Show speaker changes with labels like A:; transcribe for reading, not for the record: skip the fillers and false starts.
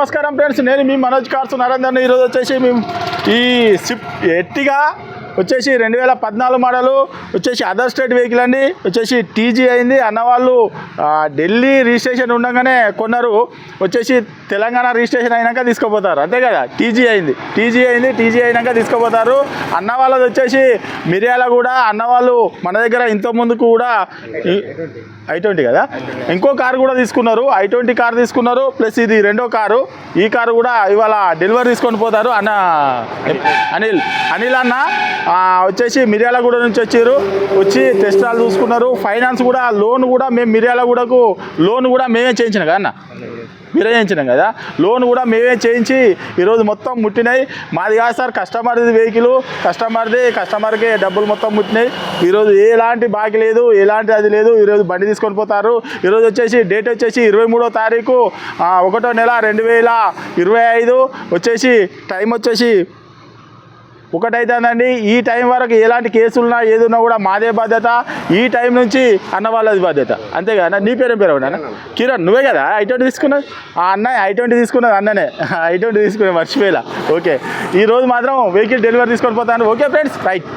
A: నమస్కారం ఫ్రెండ్స్, నేను మీ మనోజ్ కార్స్ నరేందర్ని. ఈరోజు వచ్చేసి మేము ఈ స్విఫ్ట్ ఎర్టిగా వచ్చేసి 2014 మోడలు వచ్చేసి అదర్ స్టేట్ వెహికల్ అండి. వచ్చేసి టీజీ అయింది. అన్నవాళ్ళు ఢిల్లీ రిజిస్ట్రేషన్ ఉండగానే కొన్నారు, వచ్చేసి తెలంగాణ రిజిస్ట్రేషన్ అయినాక తీసుకుపోతారు, అంతే కదా. టీజీ అయింది. టీజీ అయినాక తీసుకుపోతారు. అన్న వాళ్ళది వచ్చేసి మిర్యాలగూడ. అన్నవాళ్ళు మన దగ్గర ఇంత ముందుకు కూడా i20 కదా, ఇంకో కారు కూడా తీసుకున్నారు. i20 కారు తీసుకున్నారు, ప్లస్ ఇది రెండో కారు. ఈ కారు కూడా ఇవాళ డెలివరీ తీసుకొని పోతారు. అన్న అనిల్ అన్న వచ్చేసి మిర్యాలగూడ నుంచి వచ్చి టెస్ట్ డ్రైవ్ చూసుకున్నారు. ఫైనాన్స్ కూడా లోన్ కూడా మేము మిర్యాలగూడకు లోన్ కూడా మేమే చేయించినాం కదా అన్న, మీరే చేయించినాం కదా. లోన్ కూడా మేమే చేయించి ఈరోజు మొత్తం ముట్టినాయి. మాది కాదు సార్, కస్టమర్ది వెహికల్, కస్టమర్కే డబ్బులు మొత్తం ముట్టినాయి. ఈరోజు ఎలాంటి బాకీ లేదు, ఎలాంటి అది లేదు. ఈరోజు బండి తీసుకొని పోతారు. ఈరోజు వచ్చేసి డేట్ వచ్చేసి 23వ తారీఖు 1వ నెల 2025. వచ్చేసి టైం వచ్చేసి 1 అవుతుందండి. ఈ టైం వరకు ఎలాంటి కేసులున్నా ఏదున్నా కూడా మాదే బాధ్యత. ఈ టైం నుంచి అన్న వాళ్ళది బాధ్యత, అంతేగా. నీ పేరేం పేరు అన్న? కిరణ్. నువ్వే కదా i20 తీసుకున్నది? అన్న i20 తీసుకున్నది అన్ననే. i20 తీసుకున్నది మర్చిపోయేలా. ఓకే, ఈరోజు మాత్రం వెహికల్ డెలివరీ తీసుకొని పోతాను. Okay friends, right.